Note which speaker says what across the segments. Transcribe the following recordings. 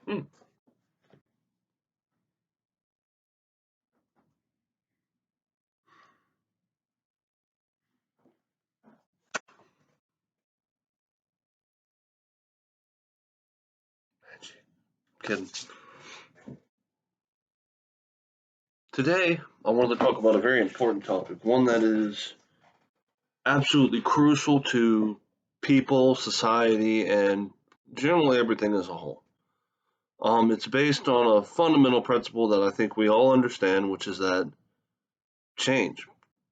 Speaker 1: Hmm. Kidding. Today, I wanted to talk about a very important topic, one that is absolutely crucial to people, society, and generally everything as a whole. It's based on a fundamental principle that I think we all understand, which is that change.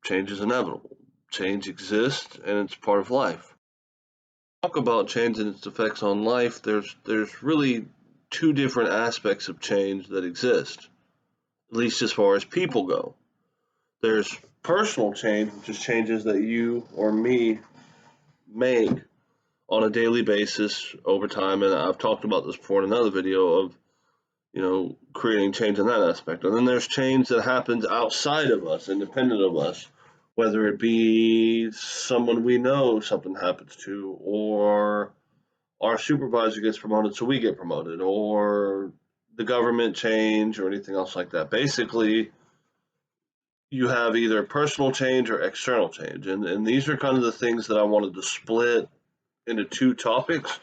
Speaker 1: Change is inevitable. Change exists, and it's part of life. Talk about change and its effects on life. There's really two different aspects of change that exist, at least as far as people go. There's personal change, which is changes that you or me make on a daily basis over time. And I've talked about this before in another video of, creating change in that aspect. And then there's change that happens outside of us, independent of us, whether it be someone we know something happens to, or our supervisor gets promoted so we get promoted, or the government change or anything else like that. Basically, you have either personal change or external change. And these are kind of the things that I wanted to split into two topics.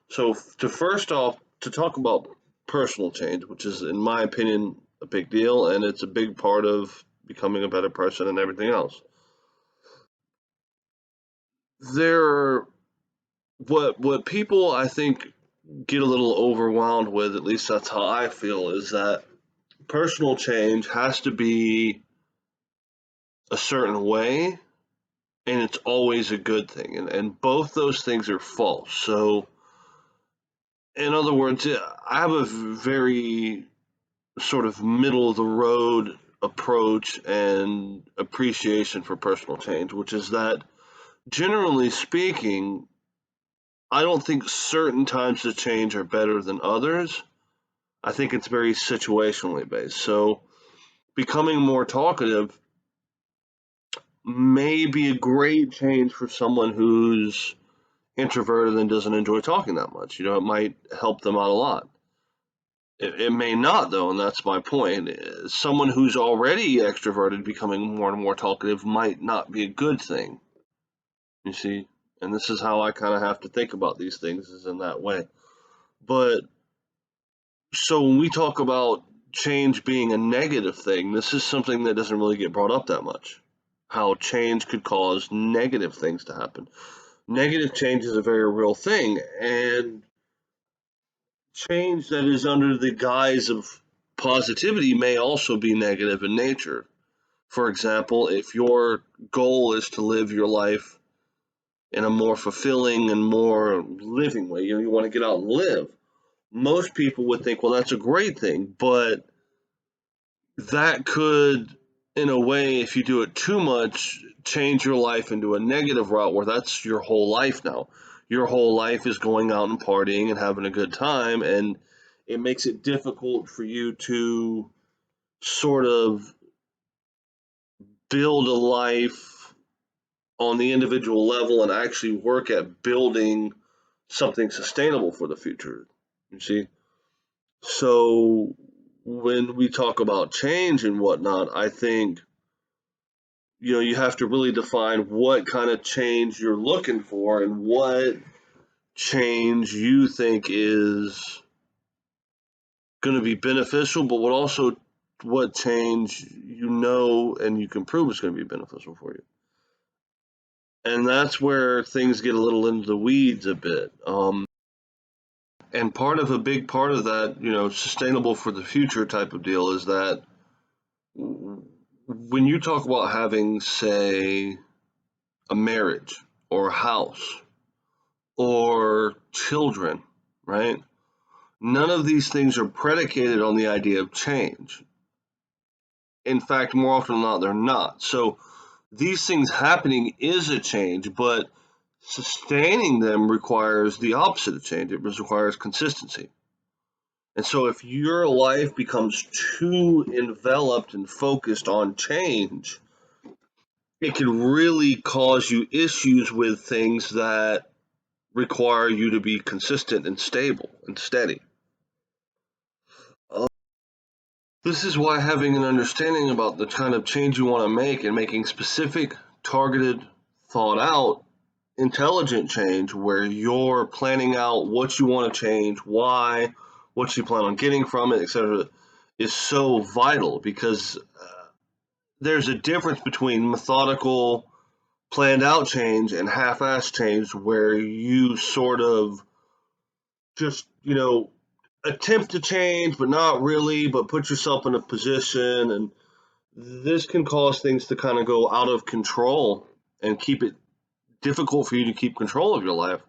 Speaker 1: So, to first off, to talk about personal change, which is, in my opinion, a big deal, and it's a big part of becoming a better person and everything else. There, what people I think get a little overwhelmed with, at least that's how I feel, is that personal change has to be a certain way and it's always a good thing. And both those things are false. So, in other words, I have a very sort of middle of the road approach and appreciation for personal change, which is that generally speaking, I don't think certain times of change are better than others. I think it's very situationally based. So, becoming more talkative may be a great change for someone who's introverted and doesn't enjoy talking that much. It might help them out a lot. It may not, though, and that's my point. Someone who's already extroverted becoming more and more talkative might not be a good thing, you see? And this is how I kind of have to think about these things, is in that way. But so when we talk about change being a negative thing, this is something that doesn't really get brought up that much. How change could cause negative things to happen. Negative change is a very real thing, and change that is under the guise of positivity may also be negative in nature. For example, if your goal is to live your life in a more fulfilling and more living way, you want to get out and live. Most people would think, well, that's a great thing, but that could, in a way, if you do it too much, change your life into a negative route where that's your whole life now. Your whole life is going out and partying and having a good time, and it makes it difficult for you to sort of build a life on the individual level and actually work at building something sustainable for the future. You see? So when we talk about change and whatnot, I think you have to really define what kind of change you're looking for and what change you think is going to be beneficial, but what change and you can prove is going to be beneficial for you. And that's where things get a little into the weeds a bit. And a big part of that, sustainable for the future type of deal is that when you talk about having, say, a marriage or a house or children, right? None of these things are predicated on the idea of change. In fact, more often than not, they're not. So these things happening is a change, but sustaining them requires the opposite of change. It requires consistency. And so if your life becomes too enveloped and focused on change, it can really cause you issues with things that require you to be consistent and stable and steady. This is why having an understanding about the kind of change you want to make and making specific, targeted, thought out, intelligent change where you're planning out what you want to change, why, what you plan on getting from it, etc., is so vital because there's a difference between methodical, planned out change and half assed change where you sort of just, attempt to change, but not really, but put yourself in a position. And this can cause things to kind of go out of control and keep it difficult for you to keep control of your life.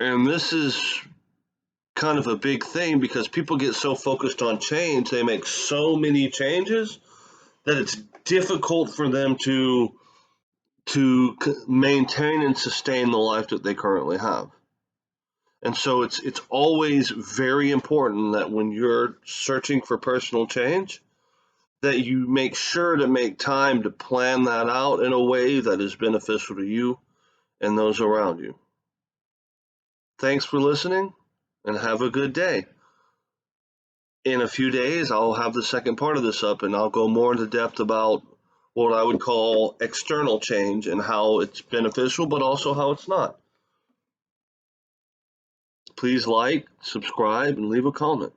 Speaker 1: And this is kind of a big thing because people get so focused on change, they make so many changes that it's difficult for them to maintain and sustain the life that they currently have. And so it's always very important that when you're searching for personal change, that you make sure to make time to plan that out in a way that is beneficial to you and those around you. Thanks for listening and have a good day. In a few days, I'll have the second part of this up and I'll go more into depth about what I would call external change and how it's beneficial, but also how it's not. Please like, subscribe, and leave a comment.